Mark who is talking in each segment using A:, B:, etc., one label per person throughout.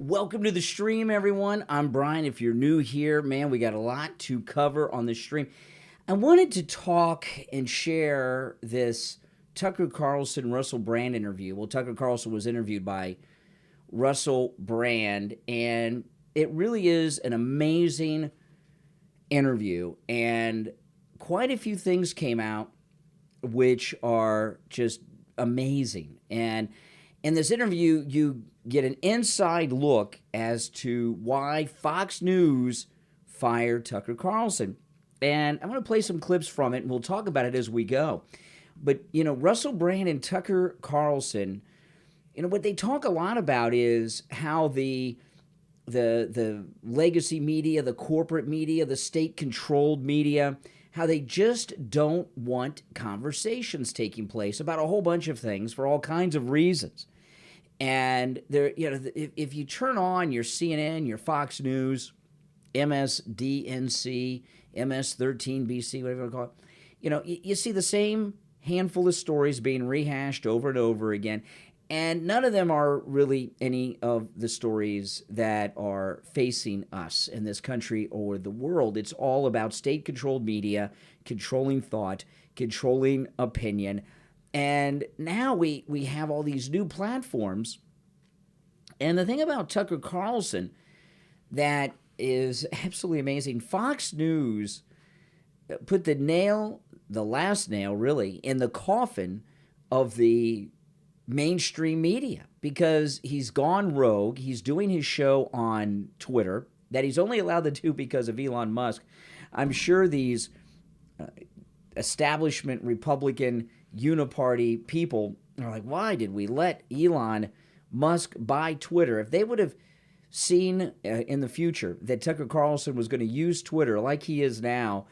A: Welcome to the stream, everyone. I'm Brian. If you're new here, man, we got a lot to cover on the stream. I wanted to talk and share this Tucker Carlson, Russell Brand interview. Well, Tucker Carlson was interviewed by Russell Brand, and it really is an amazing interview. And quite a few things came out which are just amazing. And in this interview, you get an inside look as to why Fox News fired Tucker Carlson. And I'm going to play some clips from it, and we'll talk about it as we go. But, you know, Russell Brand and Tucker Carlson, you know, what they talk a lot about is how the legacy media, the corporate media, the state-controlled media, how they just don't want conversations taking place about a whole bunch of things for all kinds of reasons. And there, you know, if you turn on your CNN, your Fox News, MSDNC, MS13BC, whatever you want to call it, you know, you see the same handful of stories being rehashed over and over again. And none of them are really any of the stories that are facing us in this country or the world. It's all about state-controlled media, controlling thought, controlling opinion. And now we have all these new platforms. And the thing about Tucker Carlson that is absolutely amazing, Fox News put the last nail really, in the coffin of the mainstream media, because he's gone rogue. He's doing his show on Twitter that he's only allowed to do because of Elon Musk. I'm sure these establishment Republican uniparty people are like, why did we let Elon Musk buy Twitter? If they would have seen in the future that Tucker Carlson was going to use Twitter like he is now,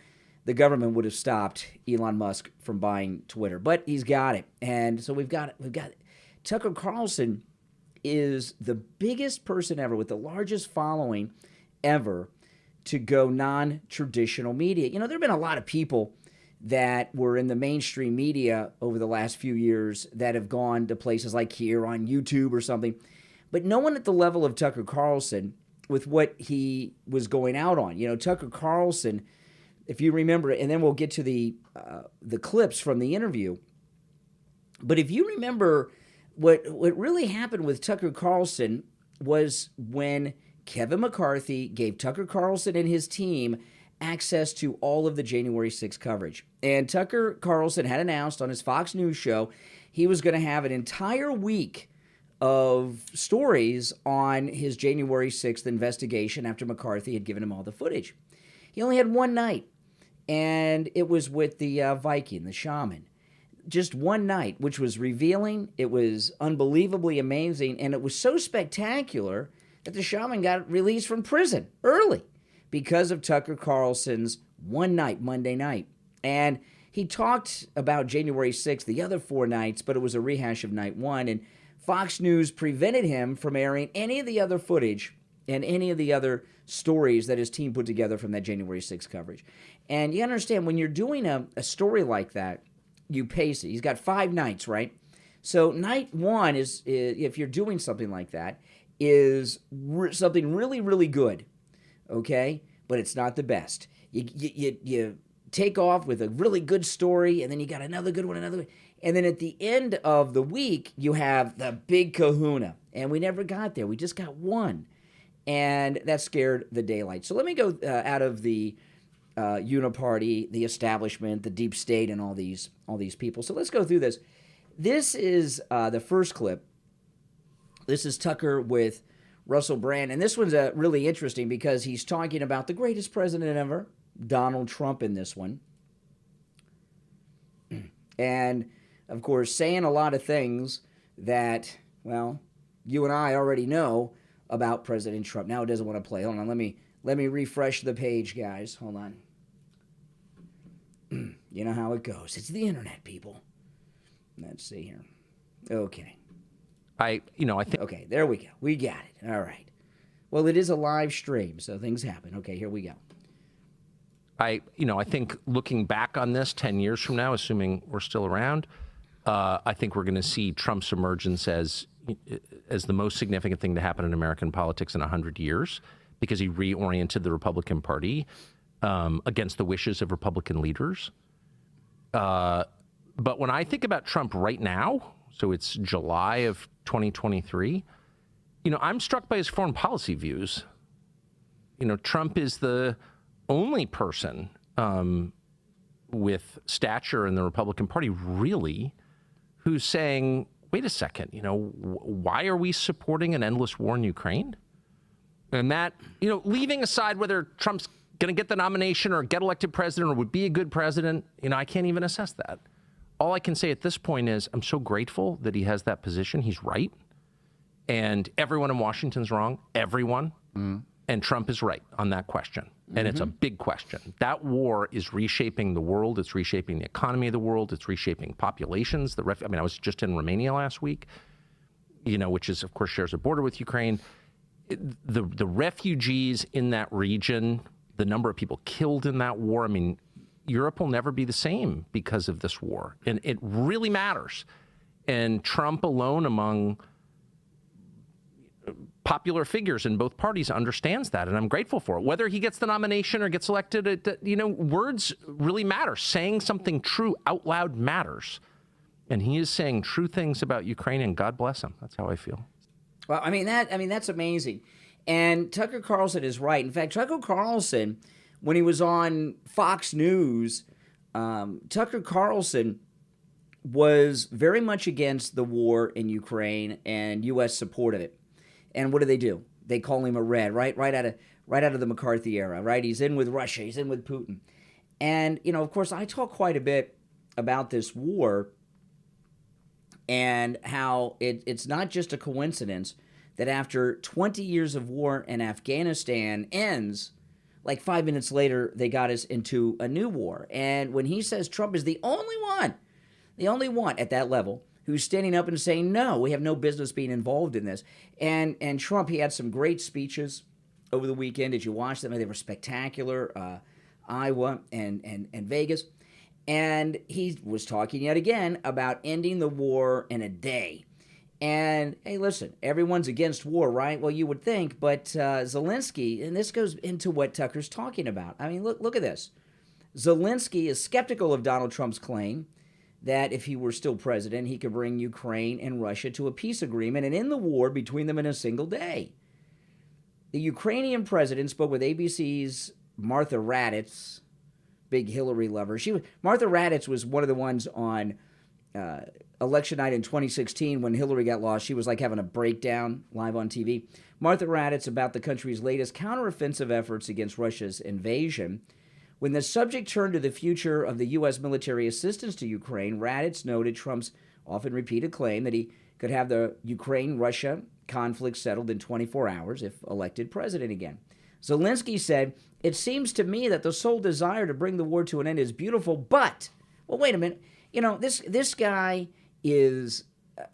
A: the government would have stopped Elon Musk from buying Twitter. But he's got it. And so we've got Tucker Carlson is the biggest person ever with the largest following ever to go non-traditional media. You know, there have been a lot of people that were in the mainstream media over the last few years that have gone to places like here on YouTube or something, but no one at the level of Tucker Carlson with what he was going out on. You know, Tucker Carlson, if you remember, and then we'll get to the clips from the interview, but if you remember, what really happened with Tucker Carlson was when Kevin McCarthy gave Tucker Carlson and his team access to all of the January 6th coverage. And Tucker Carlson had announced on his Fox News show he was going to have an entire week of stories on his January 6th investigation after McCarthy had given him all the footage. He only had one night, and it was with the Viking, the shaman. Just one night, which was revealing. It was unbelievably amazing, and it was so spectacular that the shaman got released from prison early because of Tucker Carlson's one night, Monday night. And he talked about January 6th the other 4 nights, but it was a rehash of night one, and Fox News prevented him from airing any of the other footage and any of the other stories that his team put together from that January 6th coverage. And you understand, when you're doing a story like that, you pace it. He's got 5 nights, right? So night one is if you're doing something like that, is something really, really good, okay? But it's not the best. You take off with a really good story, and then you got another good one, and then at the end of the week, you have the big kahuna. And we never got there. We just got one. And that scared the daylight. So let me go out of the uniparty, the establishment, the deep state, and all these people. So let's go through this. This is the first clip. This is Tucker with Russell Brand, and this one's really interesting because he's talking about the greatest president ever, Donald Trump, in this one, and of course saying a lot of things that, well, you and I already know about President Trump. Now it doesn't want to play. Hold on, let me refresh the page, guys. Hold on. You know how it goes. It's the internet, people. Let's see here. Okay.
B: I think...
A: Okay, there we go. We got it. All right. Well, it is a live stream, so things happen. Okay, here we go.
B: I think looking back on this 10 years from now, assuming we're still around, I think we're going to see Trump's emergence as, as the most significant thing to happen in American politics in 100 years because he reoriented the Republican Party against the wishes of Republican leaders. But when I think about Trump right now, so it's July of 2023, I'm struck by his foreign policy views. Trump is the only person with stature in the Republican Party, really, who's saying, wait a second, why are we supporting an endless war in Ukraine? And that, leaving aside whether Trump's going to get the nomination or get elected president or would be a good president, I can't even assess that. All I can say at this point is I'm so grateful that he has that position. He's right. And everyone in Washington's wrong. Everyone. And Trump is right on that question. And it's a big question. That war is reshaping the world. It's reshaping the economy of the world. It's reshaping populations. I was just in Romania last week, which is, of course, shares a border with Ukraine. The refugees in that region, the number of people killed in that war, Europe will never be the same because of this war. And it really matters. And Trump alone among popular figures in both parties understands that, and I'm grateful for it. Whether he gets the nomination or gets elected, words really matter. Saying something true out loud matters. And he is saying true things about Ukraine, and God bless him. That's how I feel.
A: Well, that's amazing. And Tucker Carlson is right. In fact, Tucker Carlson, when he was on Fox News, Tucker Carlson was very much against the war in Ukraine and U.S. support of it. And what do? They call him a red, right out of the McCarthy era, right? He's in with Russia. He's in with Putin. And, of course, I talk quite a bit about this war and how it's not just a coincidence that after 20 years of war in Afghanistan ends, like 5 minutes later, they got us into a new war. And when he says Trump is the only one at that level who's standing up and saying, no, we have no business being involved in this. And Trump, he had some great speeches over the weekend. Did you watch them? They were spectacular. Iowa and Vegas. And he was talking yet again about ending the war in a day. And, hey, listen, everyone's against war, right? Well, you would think, but Zelensky, and this goes into what Tucker's talking about. Look at this. Zelensky is skeptical of Donald Trump's claim that if he were still president, he could bring Ukraine and Russia to a peace agreement and end the war between them in a single day. The Ukrainian president spoke with ABC's Martha Raddatz, big Hillary lover. Martha Raddatz was one of the ones on election night in 2016 when Hillary got lost. She was like having a breakdown live on TV. Martha Raddatz about the country's latest counteroffensive efforts against Russia's invasion. When the subject turned to the future of the U.S. military assistance to Ukraine, Raddatz noted Trump's often repeated claim that he could have the Ukraine-Russia conflict settled in 24 hours if elected president again. Zelensky said, it seems to me that the sole desire to bring the war to an end is beautiful, but, well, wait a minute. This guy is,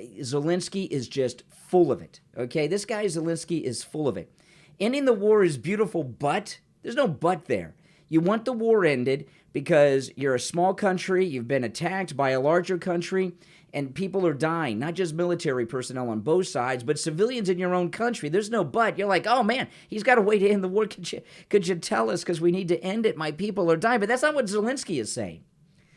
A: Zelensky is just full of it, okay? This guy, Zelensky, is full of it. Ending the war is beautiful, but there's no but there. You want the war ended because you're a small country, you've been attacked by a larger country, and people are dying, not just military personnel on both sides, but civilians in your own country. There's no but. You're like, oh, man, he's got a way to end the war. Could you tell us because we need to end it? My people are dying. But that's not what Zelensky is saying.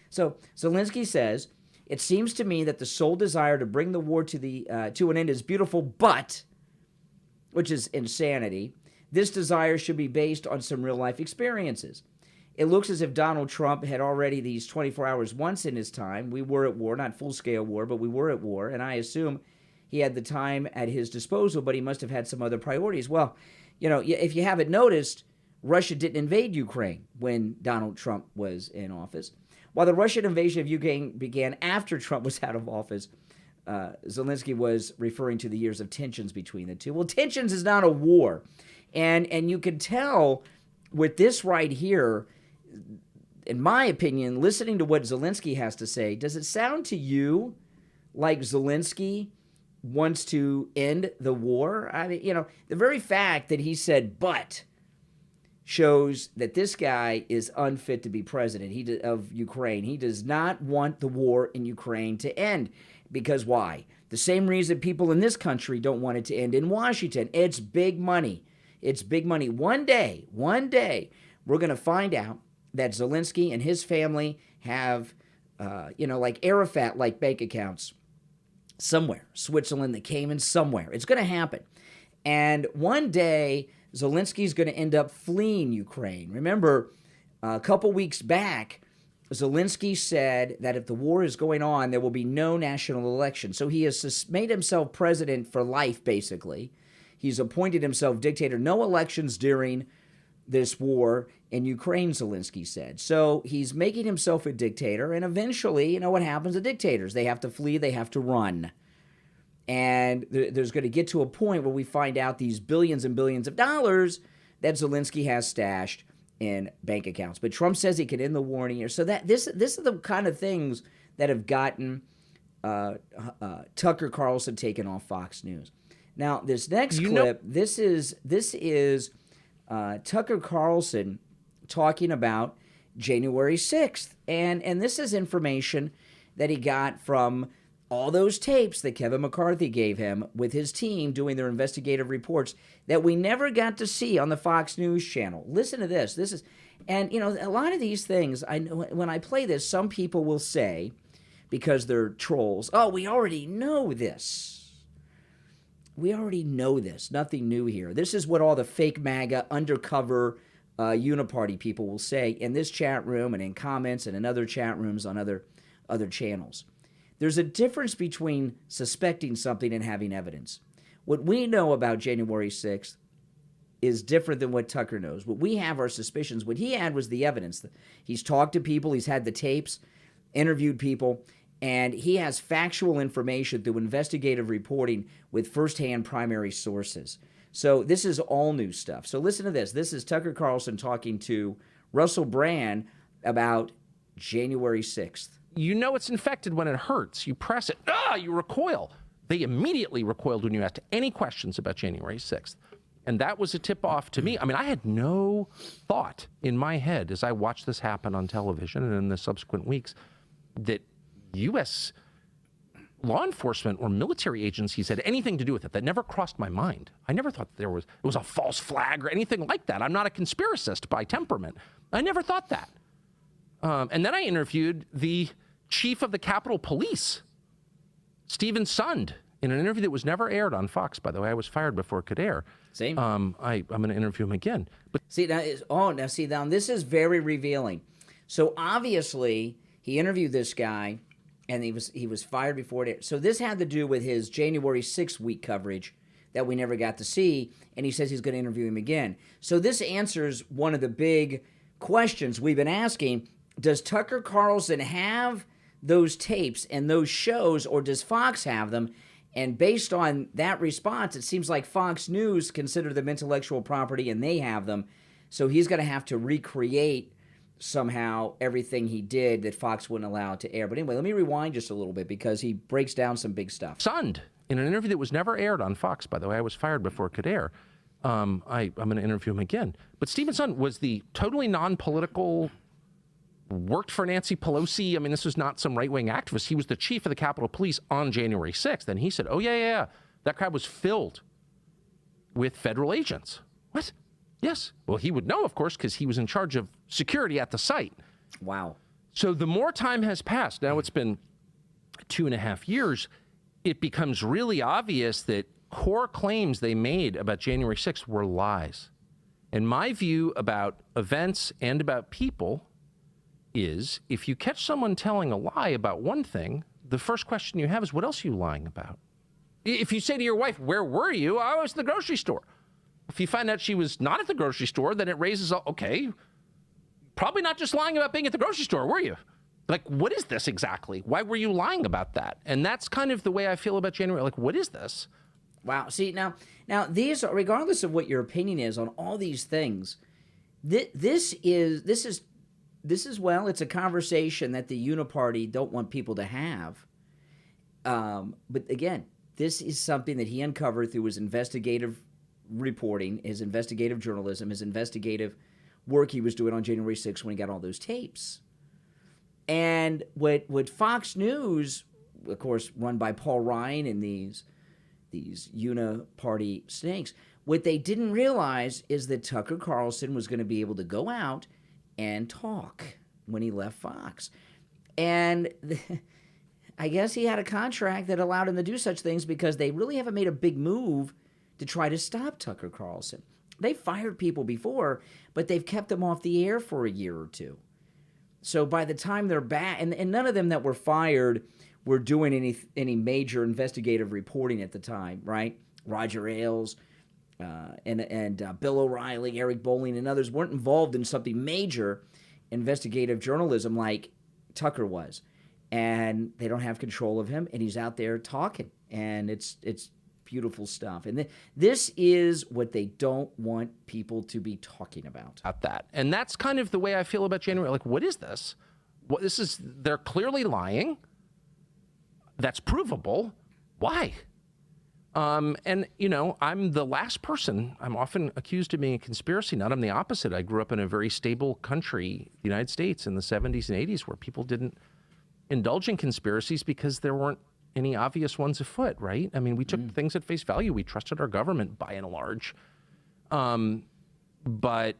A: So Zelensky says, it seems to me that the sole desire to bring the war to an end is beautiful, but, which is insanity, this desire should be based on some real-life experiences. It looks as if Donald Trump had already these 24 hours once in his time. We were at war, not full-scale war, but we were at war, and I assume he had the time at his disposal, but he must have had some other priorities. Well, if you haven't noticed, Russia didn't invade Ukraine when Donald Trump was in office. While the Russian invasion of Ukraine began after Trump was out of office, Zelensky was referring to the years of tensions between the two. Well, tensions is not a war. And you can tell with this right here, in my opinion, listening to what Zelensky has to say, does it sound to you like Zelensky wants to end the war? The very fact that he said but shows that this guy is unfit to be president of Ukraine. He does not want the war in Ukraine to end. Because why? The same reason people in this country don't want it to end in Washington. It's big money. It's big money. One day, we're going to find out that Zelensky and his family have, like Arafat-like bank accounts somewhere, Switzerland, the Caymans, somewhere. It's going to happen. And one day, Zelensky's going to end up fleeing Ukraine. Remember, a couple weeks back, Zelensky said that if the war is going on, there will be no national election. So he has made himself president for life, basically. He's appointed himself dictator. No elections during this war in Ukraine, Zelensky said. So he's making himself a dictator, and eventually, you know what happens to dictators? They have to flee, they have to run. And there's going to get to a point where we find out these billions and billions of dollars that Zelensky has stashed in bank accounts. But Trump says he can end the war in a year. So that this is the kind of things that have gotten Tucker Carlson taken off Fox News. Now, this next clip, this is Tucker Carlson talking about January 6th. And this is information that he got from all those tapes that Kevin McCarthy gave him with his team doing their investigative reports that we never got to see on the Fox News channel. Listen to this. This is, and a lot of these things, I know when I play this, some people will say, because they're trolls, oh, we already know this. We already know this. Nothing new here. This is what all the fake MAGA undercover uniparty people will say in this chat room and in comments and in other chat rooms on other channels. There's a difference between suspecting something and having evidence. What we know about January 6th is different than what Tucker knows. What we have are suspicions. What he had was the evidence. He's talked to people. He's had the tapes, interviewed people, and he has factual information through investigative reporting with firsthand primary sources. So this is all new stuff. So listen to this. This is Tucker Carlson talking to Russell Brand about January 6th.
B: You know it's infected when it hurts. You press it. You recoil. They immediately recoiled when you asked any questions about January 6th. And that was a tip-off to me. I mean, I had no thought in my head as I watched this happen on television and in the subsequent weeks that U.S. law enforcement or military agencies had anything to do with it. That never crossed my mind. I never thought it was a false flag or anything like that. I'm not a conspiracist by temperament. I never thought that. And then I interviewed the chief of the Capitol Police, Stephen Sund, in an interview that was never aired on Fox, by the way. I was fired before it could air.
A: Same.
B: I'm going to interview him again. But
A: now this is very revealing. So obviously he interviewed this guy, and he was fired before it aired. So this had to do with his January 6th week coverage that we never got to see, and he says he's going to interview him again. So this answers one of the big questions we've been asking. Does Tucker Carlson have those tapes and those shows, or does Fox have them? And based on that response, it seems like Fox News consider them intellectual property and they have them. So he's going to have to recreate somehow everything he did that Fox wouldn't allow it to air. But anyway, let me rewind just a little bit because he breaks down some big stuff.
B: Sund, in an interview that was never aired on Fox, by the way. I was fired before it could air. I'm going to interview him again. But Stephen Sund was the totally non-political, worked for Nancy Pelosi. I mean, this was not some right-wing activist. He was the chief of the Capitol Police on January 6th. And he said, oh, yeah. That crowd was filled with federal agents. What? Yes. Well, he would know, of course, because he was in charge of security at the site.
A: Wow.
B: So the more time has passed, now it's been 2.5 years, it becomes really obvious that core claims they made about January 6th were lies. And my view about events and about people is if you catch someone telling a lie about one thing, the first question you have is, what else are you lying about? If you say to your wife, where were you? I was at the grocery store. If you find out she was not at the grocery store, then it raises, okay, probably not just lying about being at the grocery store, were you? Like, what is this exactly? Why were you lying about that? And that's kind of the way I feel about January. Like, what is this?
A: Wow. See, now these are, regardless of what your opinion is on all these things, this is well, it's a conversation that the Uniparty don't want people to have. But again, this is something that he uncovered through his investigative reporting, his investigative journalism, his investigative work he was doing on January 6th when he got all those tapes. And what Fox News of course, run by Paul Ryan and these uniparty snakes. What they didn't realize is that Tucker Carlson was going to be able to go out and talk when he left Fox. And I guess he had a contract that allowed him to do such things because they really haven't made a big move to try to stop Tucker Carlson. They fired people before, but they've kept them off the air for a year or two. So by the time they're back, and none of them that were fired were doing any major investigative reporting at the time, right? Roger Ailes and Bill O'Reilly, Eric Bolling, and others weren't involved in something major investigative journalism like Tucker was. And they don't have control of him, and he's out there talking, and it's beautiful stuff. And this is what they don't want people to be talking about.
B: That. And that's kind of the way I feel about January. Like, what is this? They're clearly lying. That's provable. Why? And, I'm the last person. I'm often accused of being a conspiracy nut. I'm the opposite. I grew up in a very stable country, the United States, in the 70s and 80s, where people didn't indulge in conspiracies because there weren't any obvious ones afoot, right? I mean, we took things at face value. We trusted our government by and large. But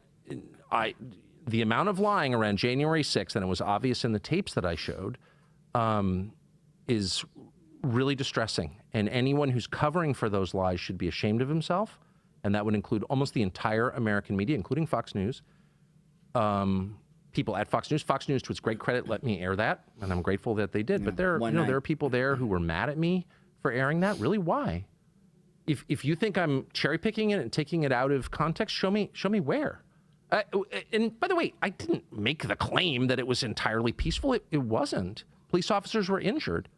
B: the amount of lying around January 6th, and it was obvious in the tapes that I showed, is really distressing. And anyone who's covering for those lies should be ashamed of himself. And that would include almost the entire American media, including Fox News. People at Fox News. Fox News, to its great credit, let me air that, and I'm grateful that they did. But there are people there who were mad at me for airing that. Really, why? If you think I'm cherry picking it and taking it out of context, show me where. And by the way, I didn't make the claim that it was entirely peaceful. It wasn't. Police officers were injured.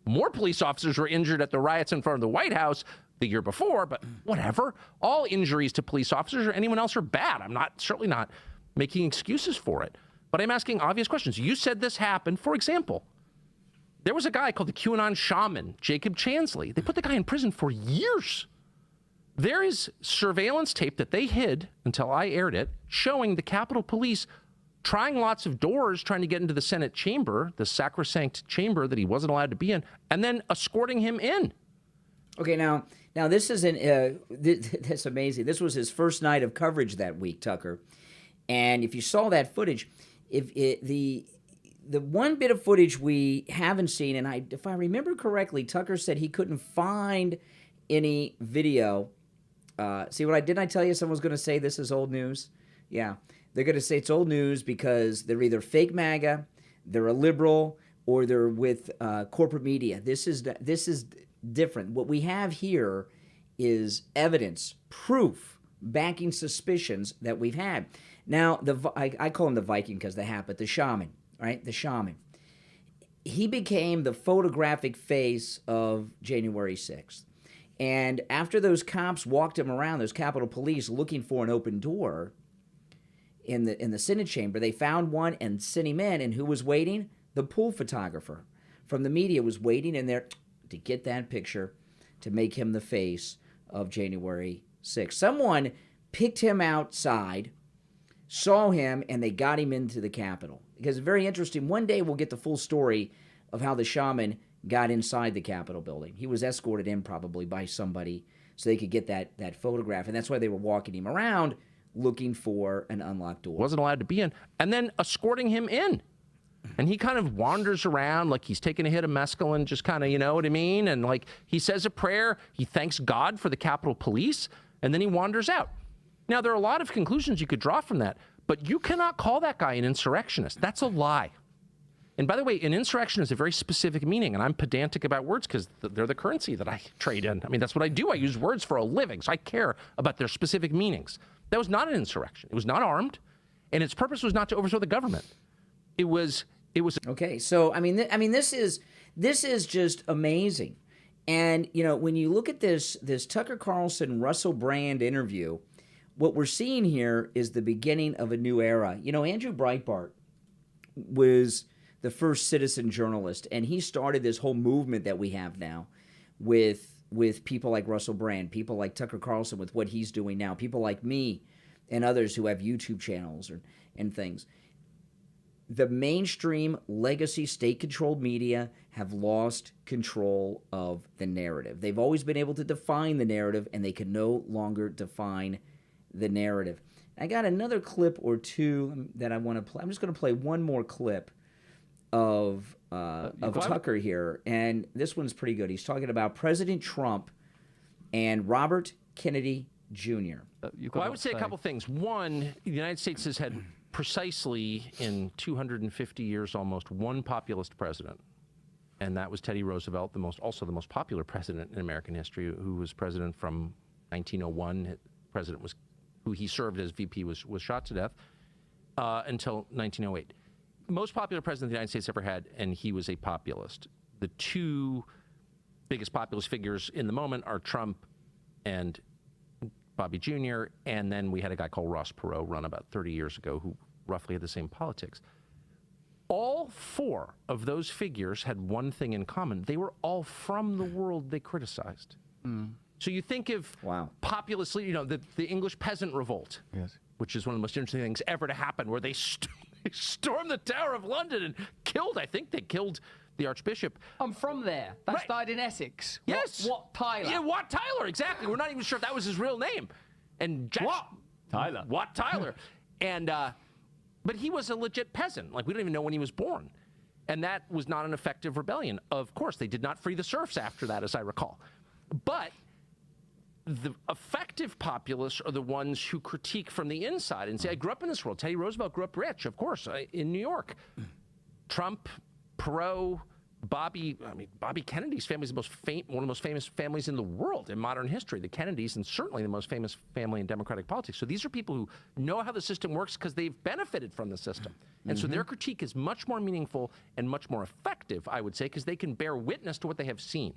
B: More police officers were injured at the riots in front of the White House the year before. But whatever. All injuries to police officers or anyone else are bad. I'm certainly not making excuses for it. But I'm asking obvious questions. You said this happened. For example, there was a guy called the QAnon shaman, Jacob Chansley. They put the guy in prison for years. There is surveillance tape that they hid until I aired it, showing the Capitol Police trying lots of doors, trying to get into the Senate chamber, the sacrosanct chamber that he wasn't allowed to be in, and then escorting him in. Okay,
A: now this isn't, that's amazing. This was his first night of coverage that week, Tucker. And if you saw that footage, the one bit of footage we haven't seen, and if I remember correctly, Tucker said he couldn't find any video. See what I didn't I tell you someone was going to say this is old news? Yeah, they're going to say it's old news because they're either fake MAGA, they're a liberal, or they're with corporate media. This is different. What we have here is evidence, proof, backing suspicions that we've had. Now, I call him the Viking because of the hat, but the shaman, right? The shaman. He became the photographic face of January 6th. And after those cops walked him around, those Capitol Police looking for an open door in the Senate chamber, they found one and sent him in. And who was waiting? The pool photographer from the media was waiting in there to get that picture to make him the face of January 6th. Someone picked him outside, saw him, and they got him into the Capitol. Because it's very interesting. One day we'll get the full story of how the shaman got inside the Capitol building. He was escorted in probably by somebody so they could get that photograph. And that's why they were walking him around looking for an unlocked door.
B: Wasn't allowed to be in. And then escorting him in. And he kind of wanders around like he's taking a hit of mescaline, just kind of, you know what I mean? And like he says a prayer. He thanks God for the Capitol Police. And then he wanders out. Now, there are a lot of conclusions you could draw from that, but you cannot call that guy an insurrectionist. That's a lie. And by the way, an insurrection is a very specific meaning, and I'm pedantic about words because they're the currency that I trade in. I mean, that's what I do. I use words for a living, so I care about their specific meanings. That was not an insurrection. It was not armed, and its purpose was not to overthrow the government. It was.
A: Okay, so I mean, this is just amazing, and you know when you look at this Tucker Carlson Russell Brand interview. What we're seeing here is the beginning of a new era. You know, Andrew Breitbart was the first citizen journalist, and he started this whole movement that we have now with people like Russell Brand, people like Tucker Carlson with what he's doing now, people like me and others who have YouTube channels and things. the mainstream legacy state-controlled media have lost control of the narrative. They've always been able to define the narrative, and they can no longer define the narrative. I got another clip or two that I want to play. I'm just going to play one more clip of Tucker here, and this one's pretty good. He's talking about President Trump and Robert Kennedy Jr.
B: Well, I would say a couple things. One, the United States has had precisely in 250 years almost one populist president, and that was Teddy Roosevelt, also the most popular president in American history, who was president from 1901. President was who he served as VP was shot to death until 1908. Most popular president the United States ever had, and he was a populist. The two biggest populist figures in the moment are Trump and Bobby Jr., and then we had a guy called Ross Perot run about 30 years ago who roughly had the same politics. All four of those figures had one thing in common. They were all from the world they criticized. So you think of populist, the English peasant revolt, which is one of the most interesting things ever to happen, where they stormed the Tower of London and they killed the Archbishop.
C: I'm from there. That started in Essex.
B: Yes.
C: Wat Tyler.
B: Yeah, Wat Tyler, exactly. We're not even sure if that was his real name. And
C: Wat
B: Tyler. And, but he was a legit peasant. Like, we don't even know when he was born. And that was not an effective rebellion. Of course, they did not free the serfs after that, as I recall. But the effective populists are the ones who critique from the inside and say, I grew up in this world. Teddy Roosevelt grew up rich, of course, in New York. Trump, Perot, Bobby Kennedy's family is one of the most famous families in the world in modern history. The Kennedys, and certainly the most famous family in Democratic politics. So these are people who know how the system works because they've benefited from the system. And so their critique is much more meaningful and much more effective, I would say, because they can bear witness to what they have seen.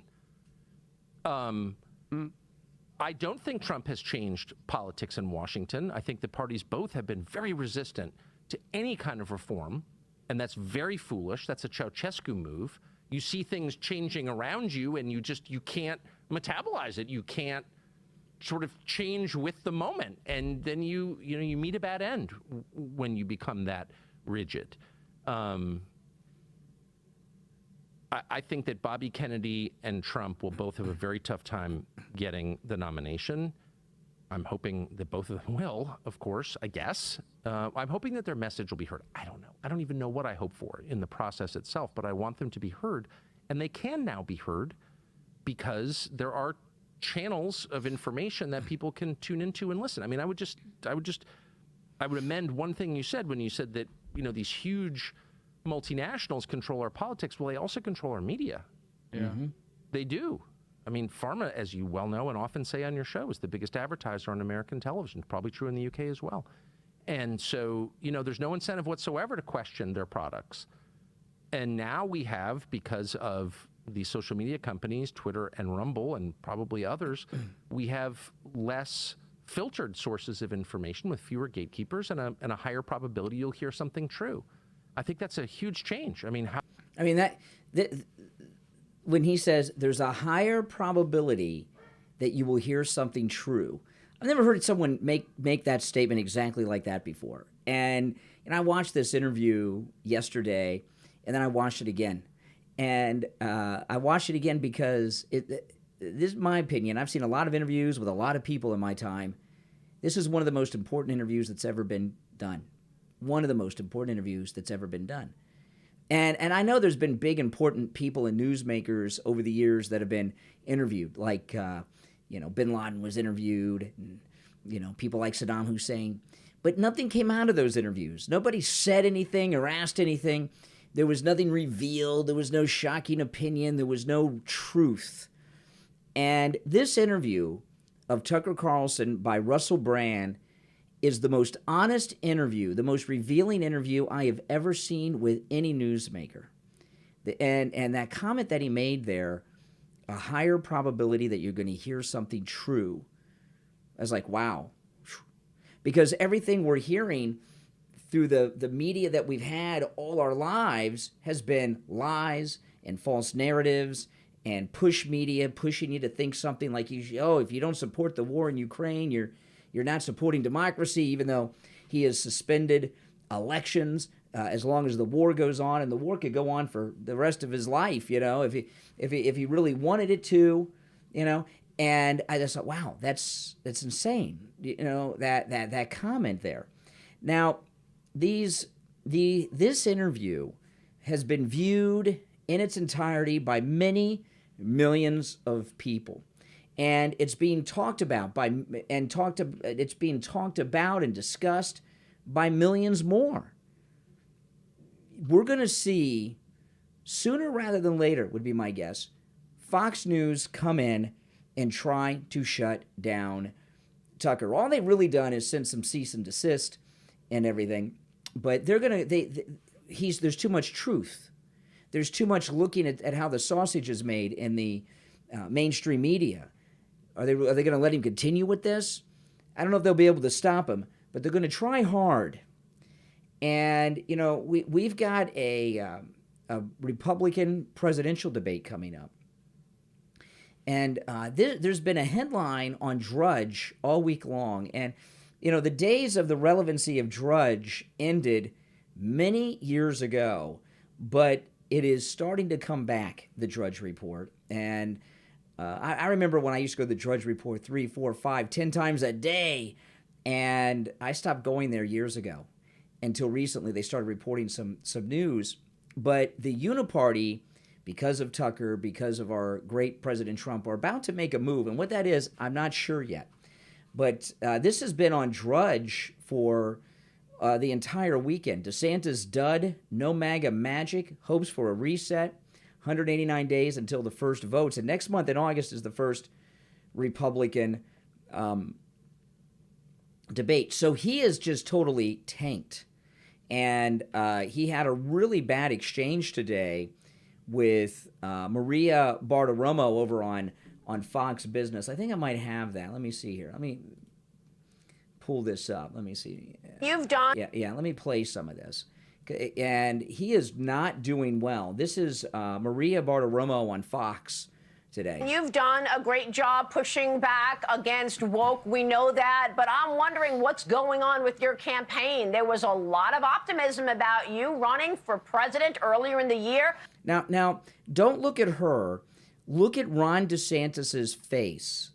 B: I don't think Trump has changed politics in Washington. I think the parties both have been very resistant to any kind of reform, and that's very foolish. That's a Ceausescu move. You see things changing around you, and you can't metabolize it. You can't sort of change with the moment, and then you meet a bad end when you become that rigid. I think that Bobby Kennedy and Trump will both have a very tough time getting the nomination. I'm hoping that both of them will, of course, I guess. I'm hoping that their message will be heard. I don't know. I don't even know what I hope for in the process itself, but I want them to be heard. And they can now be heard because there are channels of information that people can tune into and listen. I mean, I would amend one thing you said when you said that, these huge multinationals control our politics. Well, they also control our media.
C: Yeah.
B: They do. I mean, pharma, as you well know and often say on your show, is the biggest advertiser on American television. Probably true in the UK as well. And so, there's no incentive whatsoever to question their products. And now we have, because of the social media companies, Twitter and Rumble and probably others, we have less filtered sources of information with fewer gatekeepers and a higher probability you'll hear something true. I think that's a huge change.
A: When he says there's a higher probability that you will hear something true, I've never heard someone make that statement exactly like that before. And I watched this interview yesterday, and then I watched it again. And I watched it again because this is my opinion. I've seen a lot of interviews with a lot of people in my time. This is one of the most important interviews that's ever been done. One of the most important interviews that's ever been done. And I know there's been big, important people and newsmakers over the years that have been interviewed, like, Bin Laden was interviewed, and, people like Saddam Hussein. But nothing came out of those interviews. Nobody said anything or asked anything. There was nothing revealed. There was no shocking opinion. There was no truth. And this interview of Tucker Carlson by Russell Brand is the most honest interview, the most revealing interview I have ever seen with any newsmaker. And that comment that he made there, a higher probability that you're going to hear something true, I was like, wow. Because everything we're hearing through the media that we've had all our lives has been lies and false narratives and push media, pushing you to think something like, if you don't support the war in Ukraine, you're not supporting democracy, even though he has suspended elections as long as the war goes on, and the war could go on for the rest of his life, if he really wanted it to, And I just thought, wow, that's insane, that comment there. Now, this interview has been viewed in its entirety by many millions of people, and it's being talked about it's being talked about and discussed by millions more. We're going to see, sooner rather than later, would be my guess, Fox News come in and try to shut down Tucker. All they've really done is send some cease and desist and everything, but there's too much truth. There's too much looking at how the sausage is made in the mainstream media. Are they going to let him continue with this? I don't know if they'll be able to stop him, but they're going to try hard. And we've got a Republican presidential debate coming up, and there's been a headline on Drudge all week long, and the days of the relevancy of Drudge ended many years ago, but it is starting to come back, the Drudge Report. And I remember when I used to go to the Drudge Report 3, 4, 5, 10 times a day, and I stopped going there years ago. Until recently, they started reporting some news. But the Uniparty, because of Tucker, because of our great President Trump, are about to make a move. And what that is, I'm not sure yet. But this has been on Drudge for the entire weekend. DeSantis dud, no MAGA magic, hopes for a reset, 189 days until the first votes. And next month in August is the first Republican debate. So he is just totally tanked. And he had a really bad exchange today with Maria Bartiromo over on Fox Business. I think I might have that. Let me see here. Let me pull this up. Let me see.
D: You've done.
A: Yeah. Let me play some of this. And he is not doing well. This is Maria Bartiromo on Fox today.
D: You've done a great job pushing back against woke. We know that. But I'm wondering what's going on with your campaign. There was a lot of optimism about you running for president earlier in the year.
A: Now, don't look at her. Look at Ron DeSantis's face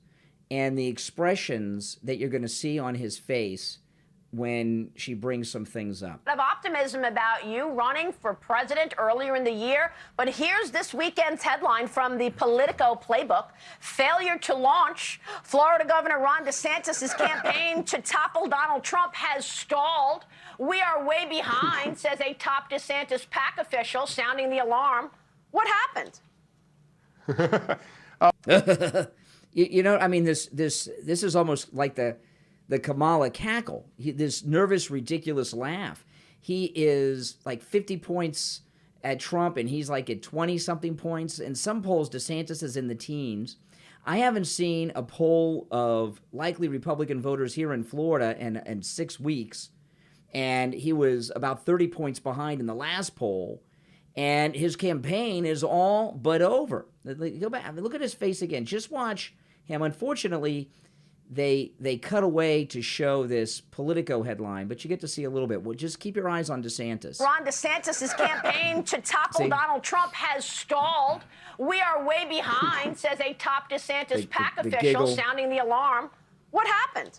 A: and the expressions that you're going to see on his face when she brings some things up.
D: Of optimism about you running for president earlier in the year. But here's this weekend's headline from the Politico playbook. Failure to launch. Florida Governor Ron DeSantis' campaign to topple Donald Trump has stalled. We are way behind, says a top DeSantis PAC official, sounding the alarm. What happened?
A: This is almost like the Kamala cackle, this nervous, ridiculous laugh. He is like 50 points at Trump, and he's like at 20-something points. In some polls, DeSantis is in the teens. I haven't seen a poll of likely Republican voters here in Florida in 6 weeks, and he was about 30 points behind in the last poll, and his campaign is all but over. Go back, look at his face again. Just watch him. Unfortunately, they cut away to show this Politico headline, but you get to see a little bit. Well, just keep your eyes on DeSantis.
D: Ron DeSantis' campaign to topple Donald Trump has stalled. We are way behind, says a top DeSantis PAC official,
A: giggle.
D: sounding the alarm. What happened?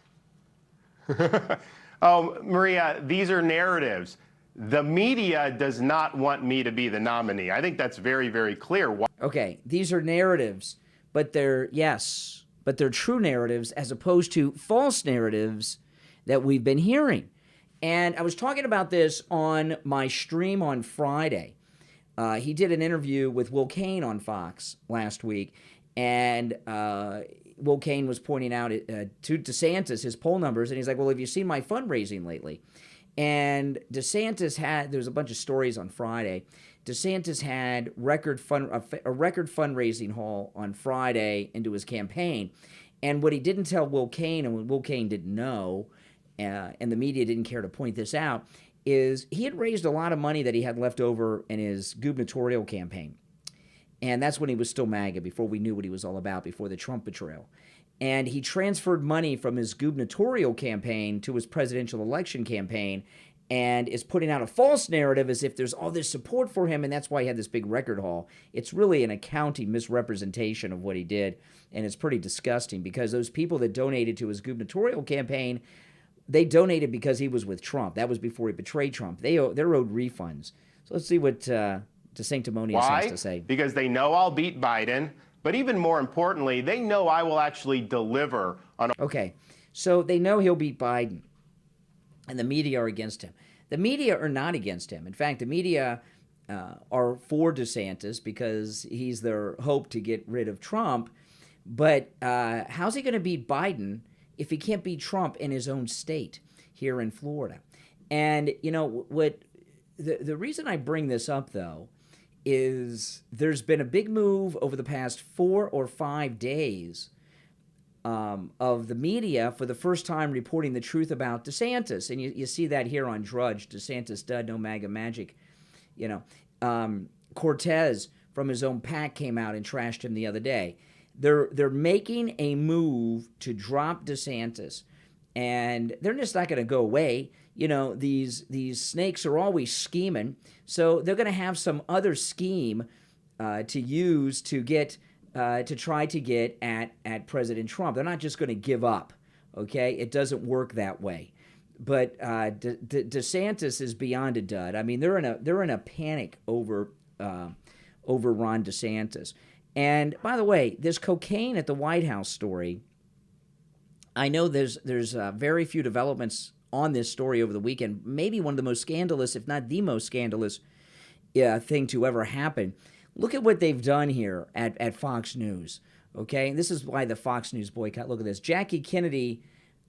E: Maria, these are narratives. The media does not want me to be the nominee. I think that's very, very clear.
A: Okay, these are narratives, but they're true narratives as opposed to false narratives that we've been hearing. And I was talking about this on my stream on Friday. He did an interview with Will Cain on Fox last week, and Will Cain was pointing out to DeSantis his poll numbers, and he's like, well, have you seen my fundraising lately? And DeSantis there's a bunch of stories on Friday. DeSantis had a record fundraising haul on Friday into his campaign. And what he didn't tell Will Cain, and what Will Cain didn't know, and the media didn't care to point this out, is he had raised a lot of money that he had left over in his gubernatorial campaign. And that's when he was still MAGA, before we knew what he was all about, before the Trump betrayal. And he transferred money from his gubernatorial campaign to his presidential election campaign, and is putting out a false narrative as if there's all this support for him, and that's why he had this big record haul. It's really an accounting misrepresentation of what he did, and it's pretty disgusting because those people that donated to his gubernatorial campaign, they donated because he was with Trump. That was before he betrayed Trump. They're owed refunds. So let's see what DeSanctimonious has to say.
E: Because they know I'll beat Biden, but even more importantly, they know I will actually deliver on.
A: Okay, so they know he'll beat Biden, and the media are against him. The media are not against him. In fact, the media are for DeSantis because he's their hope to get rid of Trump. But how's he going to beat Biden if he can't beat Trump in his own state here in Florida? And, you know, what the reason I bring this up, though, is there's been a big move over the past 4 or 5 days of the media for the first time reporting the truth about DeSantis. And you see that here on Drudge, DeSantis dud, no MAGA magic. You know, Cortez from his own pack came out and trashed him the other day. They're making a move to drop DeSantis, and they're just not going to go away. You know, these snakes are always scheming, so they're going to have some other scheme to use to get to try to get at President Trump. They're not just going to give up. Okay, it doesn't work that way. But DeSantis is beyond a dud. I mean, they're in a panic over Ron DeSantis. And by the way, this cocaine at the White House story, I know there's very few developments on this story over the weekend. Maybe one of the most scandalous, if not the most scandalous thing to ever happen. Look at what they've done here at Fox News, okay? And this is why the Fox News boycott. Look at this. Jackie Kennedy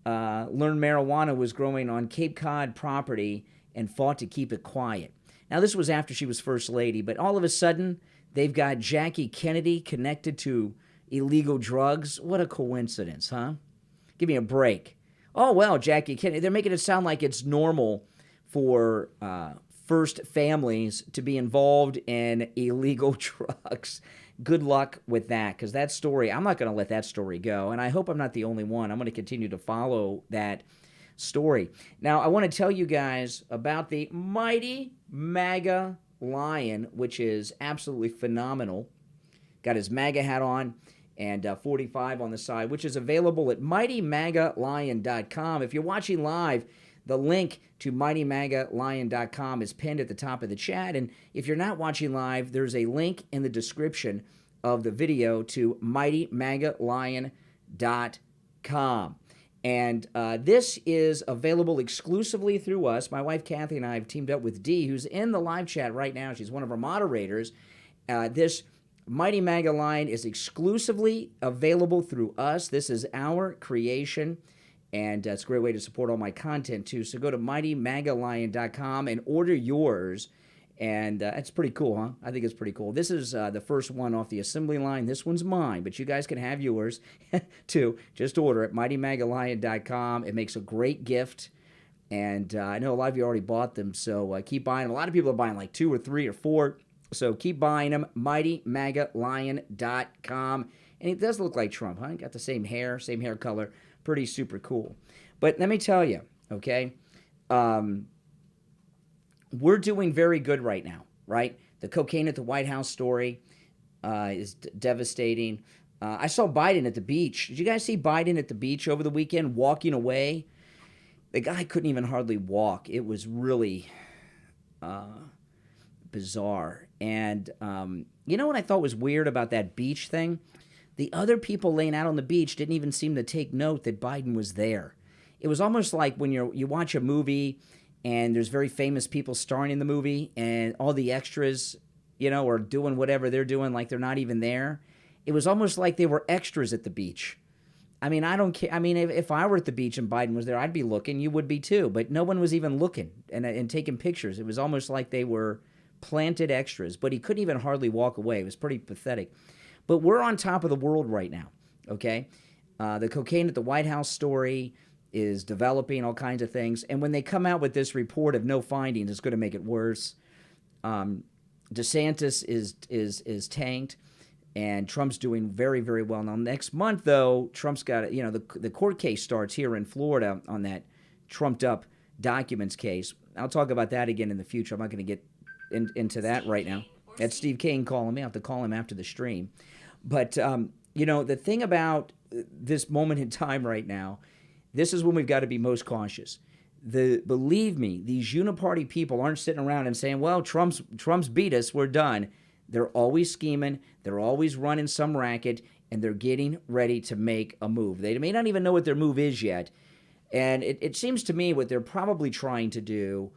A: learned marijuana was growing on Cape Cod property and fought to keep it quiet. Now, this was after she was First Lady, but all of a sudden, they've got Jackie Kennedy connected to illegal drugs. What a coincidence, huh? Give me a break. Oh, well, Jackie Kennedy. They're making it sound like it's normal for first families to be involved in illegal drugs. Good luck with that, because that story, I'm not going to let that story go, and I hope I'm not the only one. I'm going to continue to follow that story. Now, I want to tell you guys about the mighty MAGA lion, which is absolutely phenomenal. Got his MAGA hat on and 45 on the side, which is available at mightymagalion.com. If you're watching live, the link to mightymagalion.com is pinned at the top of the chat. And if you're not watching live, there's a link in the description of the video to mightymagalion.com. And this is available exclusively through us. My wife, Kathy, and I have teamed up with Dee, who's in the live chat right now. She's one of our moderators. This Mighty MAGA line is exclusively available through us. This is our creation, and it's a great way to support all my content, too. So go to mightymagalion.com and order yours. And it's pretty cool, huh? I think it's pretty cool. This is the first one off the assembly line. This one's mine, but you guys can have yours, too. Just order it, mightymagalion.com. It makes a great gift, and I know a lot of you already bought them, so keep buying them. A lot of people are buying like 2 or 3 or 4, so keep buying them, mightymagalion.com. And it does look like Trump, huh? Got the same hair color. Pretty super cool. But let me tell you, okay, we're doing very good right now, right? The cocaine at the White House story is devastating. I saw Biden at the beach. Did you guys see Biden at the beach over the weekend walking away? The guy couldn't even hardly walk. It was really bizarre. And you know what I thought was weird about that beach thing? The other people laying out on the beach didn't even seem to take note that Biden was there. It was almost like when you watch a movie and there's very famous people starring in the movie, and all the extras, you know, are doing whatever they're doing like they're not even there. It was almost like they were extras at the beach. I mean, I don't care. I mean, if I were at the beach and Biden was there, I'd be looking. You would be too. But no one was even looking and taking pictures. It was almost like they were planted extras. But he couldn't even hardly walk away. It was pretty pathetic. But we're on top of the world right now, okay? The cocaine at the White House story is developing all kinds of things. And when they come out with this report of no findings, it's going to make it worse. DeSantis is tanked, and Trump's doing very, very well. Now, next month, though, Trump's got, you know, the court case starts here in Florida on that trumped-up documents case. I'll talk about that again in the future. I'm not going to get into that right now. That's Steve King calling me. I'll have to call him after the stream. But, the thing about this moment in time right now, this is when we've got to be most cautious. Believe me, these uniparty people aren't sitting around and saying, well, Trump's beat us, we're done. They're always scheming. They're always running some racket, and they're getting ready to make a move. They may not even know what their move is yet. And it seems to me what they're probably trying to do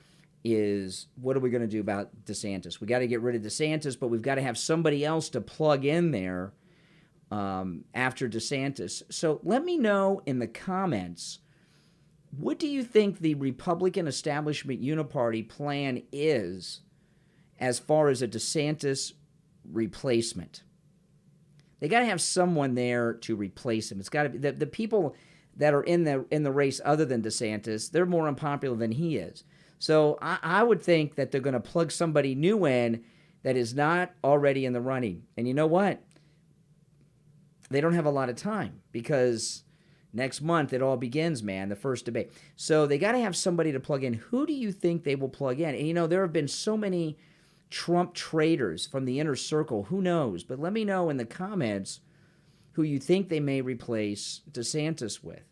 A: is, what are we going to do about DeSantis? We got to get rid of DeSantis, but we've got to have somebody else to plug in there after DeSantis. So let me know in the comments, what do you think the Republican establishment uniparty plan is as far as a DeSantis replacement? They got to have someone there to replace him. It's got to be the people that are in the race other than DeSantis. They're more unpopular than he is. So I would think that they're going to plug somebody new in that is not already in the running. And you know what? They don't have a lot of time because next month it all begins, man, the first debate. So they got to have somebody to plug in. Who do you think they will plug in? And, there have been so many Trump traitors from the inner circle. Who knows? But let me know in the comments who you think they may replace DeSantis with,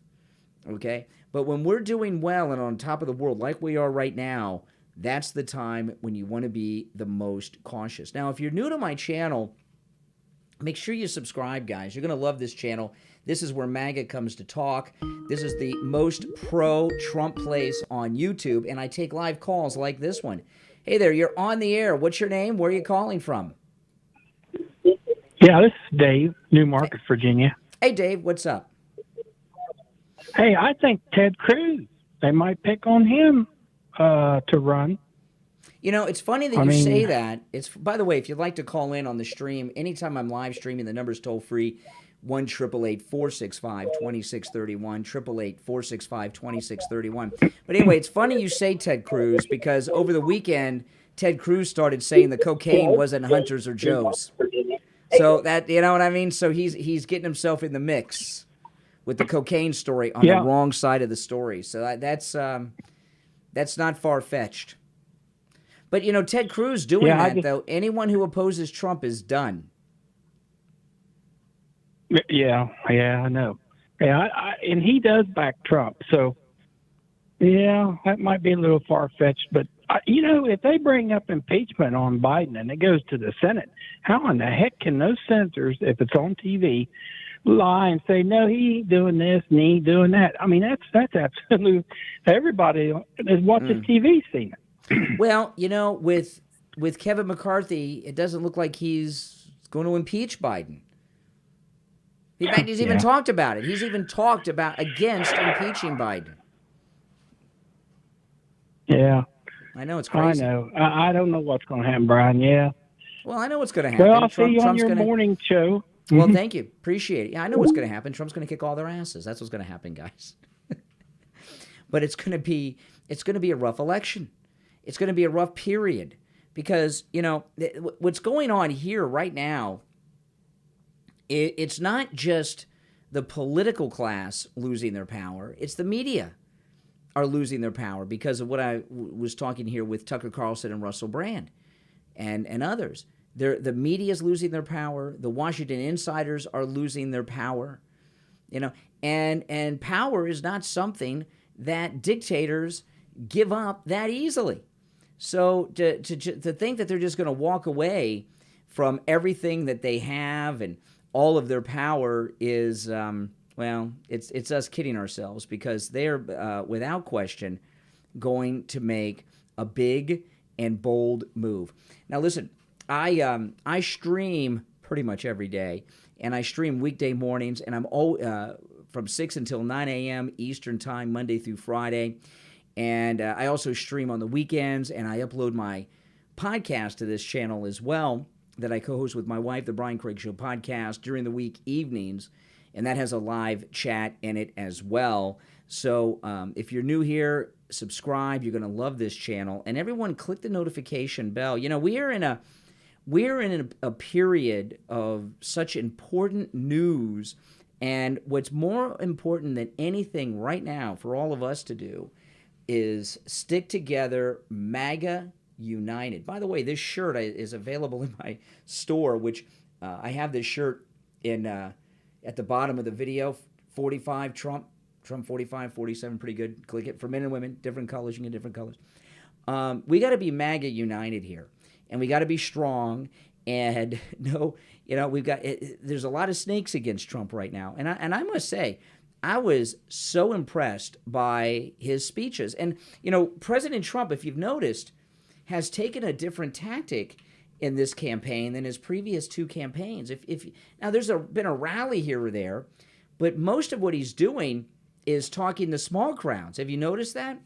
A: okay? But when we're doing well and on top of the world like we are right now, that's the time when you want to be the most cautious. Now, if you're new to my channel, make sure you subscribe, guys. You're going to love this channel. This is where MAGA comes to talk. This is the most pro-Trump place on YouTube, and I take live calls like this one. Hey there, you're on the air. What's your name? Where are you calling from?
F: Yeah, this is Dave, New Market, Virginia.
A: Hey, Dave, what's up?
F: Hey, I think Ted Cruz, they might pick on him to run.
A: It's funny that you say that. By the way, if you'd like to call in on the stream, anytime I'm live streaming, the number's toll free, 1-888-465-2631, 888-465-2631. But anyway, it's funny you say Ted Cruz because over the weekend, Ted Cruz started saying the cocaine wasn't Hunter's or Joe's. So that, you know what I mean? So he's getting himself in the mix with the cocaine story on the wrong side of the story. So that's not far-fetched. But, Ted Cruz doing that, though, anyone who opposes Trump is done.
F: Yeah, I know. Yeah, and he does back Trump. So, yeah, that might be a little far-fetched. But, if they bring up impeachment on Biden and it goes to the Senate, how in the heck can those senators, if it's on TV, lie and say, no, he ain't doing this and he ain't doing that? I mean, that's absolute. Everybody is watching TV seeing it.
A: Well, with Kevin McCarthy, it doesn't look like he's going to impeach Biden. In fact, he's even talked about it. He's even talked about against impeaching Biden.
F: Yeah.
A: I know, it's crazy.
F: I know. I don't know what's going to happen, Brian. Yeah.
A: Well, I know what's going to happen.
F: Well, I'll see you on your morning show.
A: Well, thank you. Appreciate it. Yeah, I know what's going to happen. Trump's going to kick all their asses. That's what's going to happen, guys. But it's going to be a rough election. It's going to be a rough period because, what's going on here right now, it's not just the political class losing their power. It's the media are losing their power because of what I was talking here with Tucker Carlson and Russell Brand and others. The media is losing their power. The Washington insiders are losing their power. And power is not something that dictators give up that easily. So to think that they're just going to walk away from everything that they have and all of their power is, it's us kidding ourselves because they're, without question, going to make a big and bold move. Now, listen, I stream pretty much every day, and I stream weekday mornings, and I'm from 6 until 9 a.m. Eastern Time, Monday through Friday. And I also stream on the weekends, and I upload my podcast to this channel as well that I co-host with my wife, the Brian Craig Show podcast, during the week evenings, and that has a live chat in it as well. So if you're new here, subscribe. You're going to love this channel. And everyone, click the notification bell. We're in a period of such important news, and what's more important than anything right now for all of us to do is Stick Together, MAGA United. By the way, this shirt is available in my store, which I have this shirt in at the bottom of the video. 45 Trump 45, 47, pretty good. Click it. For men and women, different colors. You can get different colors. We got to be MAGA United here, and we got to be strong. And no, we've got there's a lot of snakes against Trump right now, and I must say, I was so impressed by his speeches. And President Trump, if you've noticed, has taken a different tactic in this campaign than his previous two campaigns. Now there's been a rally here or there, but most of what he's doing is talking to small crowds. Have you noticed that?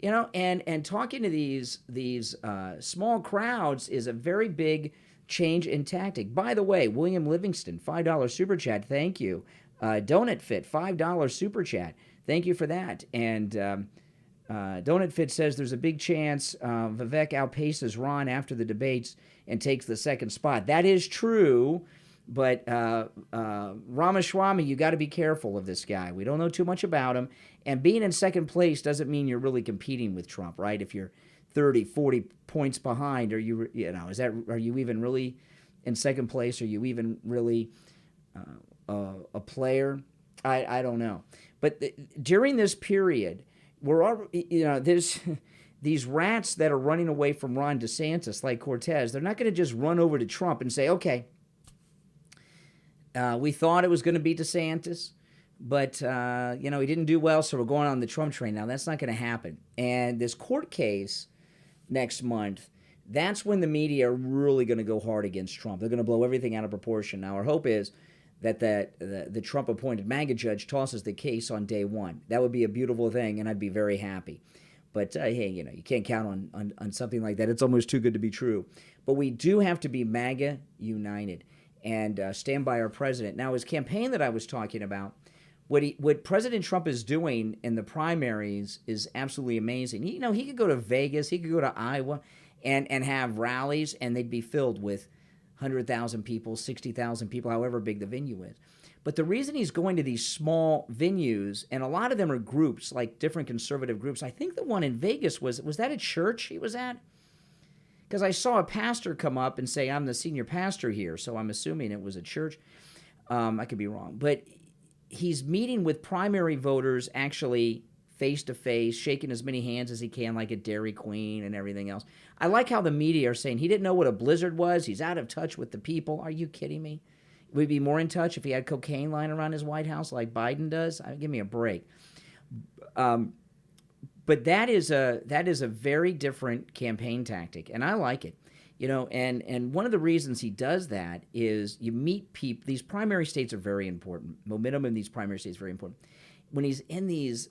A: And talking to these small crowds is a very big change in tactic. By the way, William Livingston, $5 super chat. Thank you. Donut Fit, $5 super chat. Thank you for that. And Donut Fit says there's a big chance Vivek outpaces Ron after the debates and takes the second spot. That is true, but Ramaswamy, you got to be careful of this guy. We don't know too much about him. And being in second place doesn't mean you're really competing with Trump, right? If you're 30, 40 points behind, are you even really in second place? Are you even really a player? I don't know. But during this period, we're all, there's these rats that are running away from Ron DeSantis, like Cortez. They're not going to just run over to Trump and say, okay, we thought it was going to be DeSantis, but he didn't do well, so we're going on the Trump train now. That's not going to happen. And this court case next month, that's when the media are really going to go hard against Trump. They're going to blow everything out of proportion. Now, our hope is that the Trump-appointed MAGA judge tosses the case on day one. That would be a beautiful thing, and I'd be very happy. But, hey, you can't count on something like that. It's almost too good to be true. But we do have to be MAGA united and stand by our president. Now, his campaign that I was talking about, what President Trump is doing in the primaries is absolutely amazing. He could go to Vegas, he could go to Iowa and have rallies, and they'd be filled with 100,000 people, 60,000 people, however big the venue is. But the reason he's going to these small venues, and a lot of them are groups, like different conservative groups. I think the one in Vegas was that a church he was at? Because I saw a pastor come up and say, I'm the senior pastor here, so I'm assuming it was a church. I could be wrong. But he's meeting with primary voters actually face-to-face, shaking as many hands as he can, like at Dairy Queen and everything else. I like how the media are saying he didn't know what a blizzard was. He's out of touch with the people. Are you kidding me? Would he be more in touch if he had cocaine lying around his White House like Biden does? Give me a break. But that is a very different campaign tactic, and I like it. And one of the reasons he does that is you meet people. These primary states are very important. Momentum in these primary states is very important. When he's in these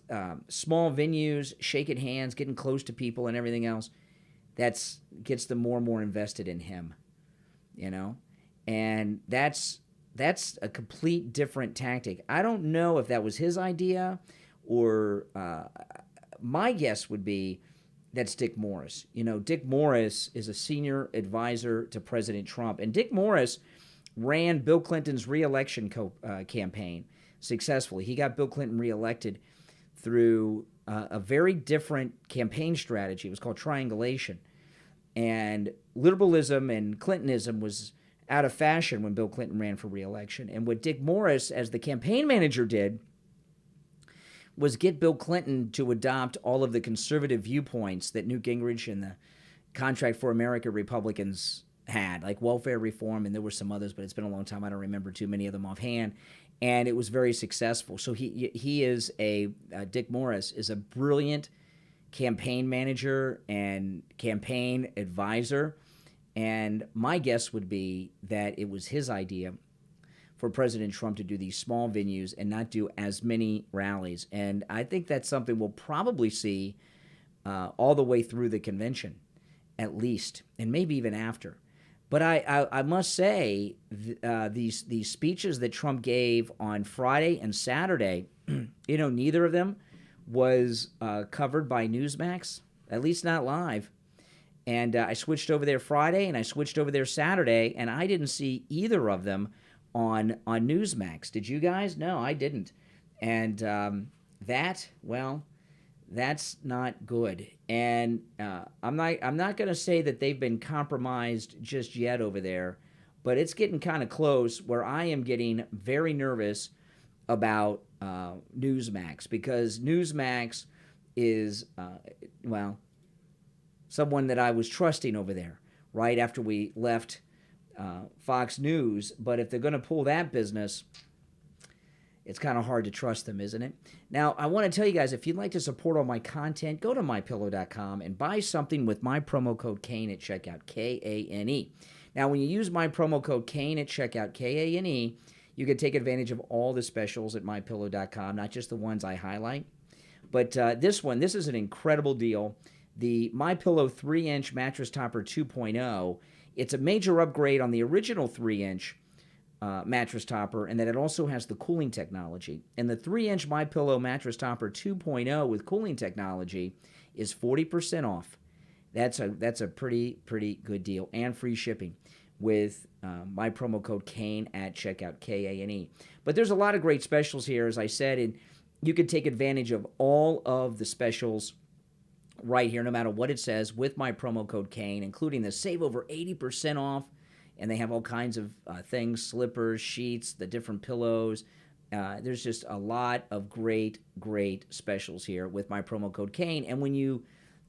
A: small venues, shaking hands, getting close to people and everything else, that gets them more and more invested in him, And that's a complete different tactic. I don't know if that was his idea or my guess would be that's Dick Morris. Dick Morris is a senior advisor to President Trump. And Dick Morris ran Bill Clinton's re-election campaign successfully. He got Bill Clinton reelected through a very different campaign strategy. It was called triangulation. And liberalism and Clintonism was out of fashion when Bill Clinton ran for reelection. And what Dick Morris, as the campaign manager, did was get Bill Clinton to adopt all of the conservative viewpoints that Newt Gingrich and the Contract for America Republicans had, like welfare reform, and there were some others, but it's been a long time. I don't remember too many of them offhand. And it was very successful. So he is Dick Morris is a brilliant campaign manager and campaign advisor. And my guess would be that it was his idea for President Trump to do these small venues and not do as many rallies. And I think that's something we'll probably see all the way through the convention, at least, and maybe even after. But I must say, these speeches that Trump gave on Friday and Saturday, neither of them was covered by Newsmax, at least not live. And I switched over there Friday, and I switched over there Saturday, and I didn't see either of them on Newsmax. Did you guys? No, I didn't. And That's not good. And I'm not going to say that they've been compromised just yet over there, but it's getting kind of close where I am getting very nervous about Newsmax, because Newsmax is, someone that I was trusting over there right after we left Fox News. But if they're going to pull that business, it's kind of hard to trust them, isn't it? Now, I want to tell you guys, if you'd like to support all my content, go to mypillow.com and buy something with my promo code Kane at checkout, K-A-N-E. Now, when you use my promo code Kane at checkout, K-A-N-E, you can take advantage of all the specials at mypillow.com, not just the ones I highlight. But this is an incredible deal. The MyPillow 3-inch mattress topper 2.0, it's a major upgrade on the original 3-inch mattress topper, and that it also has the cooling technology. And the 3-inch MyPillow mattress topper 2.0 with cooling technology is 40% off. That's a pretty good deal, and free shipping with my promo code Kane at checkout, K-A-N-E. But there's a lot of great specials here, as I said, and you can take advantage of all of the specials right here, no matter what it says, with my promo code Kane, including the save over 80% off. And they have all kinds of things, slippers, sheets, the different pillows. There's just a lot of great specials here with my promo code Kane. And when you,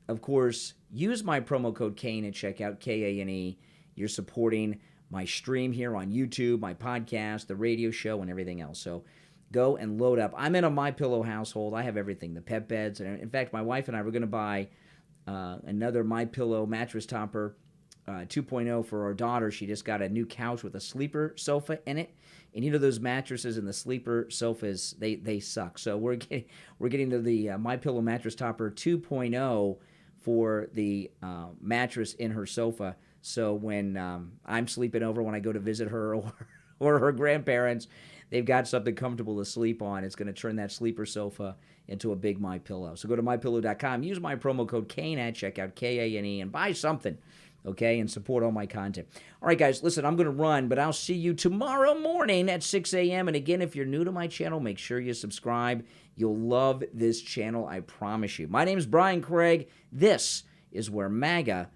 A: of course, use my promo code Kane at checkout, K-A-N-E, you're supporting my stream here on YouTube, my podcast, the radio show, and everything else. So go and load up. I'm in a MyPillow household. I have everything, the pet beds. And in fact, my wife and I were going to buy another MyPillow mattress topper 2.0 for our daughter. She just got a new couch with a sleeper sofa in it. And you know those mattresses and the sleeper sofas, they suck. So we're getting to the MyPillow mattress topper 2.0 for the mattress in her sofa. So when I'm sleeping over, when I go to visit her or her grandparents, they've got something comfortable to sleep on. It's going to turn that sleeper sofa into a big MyPillow. So go to mypillow.com, use my promo code Kane at checkout, K-A-N-E, and buy something, okay, and support all my content. All right, guys, listen, I'm going to run, but I'll see you tomorrow morning at 6 a.m. And again, if you're new to my channel, make sure you subscribe. You'll love this channel, I promise you. My name is Brian Craig. This is where MAGA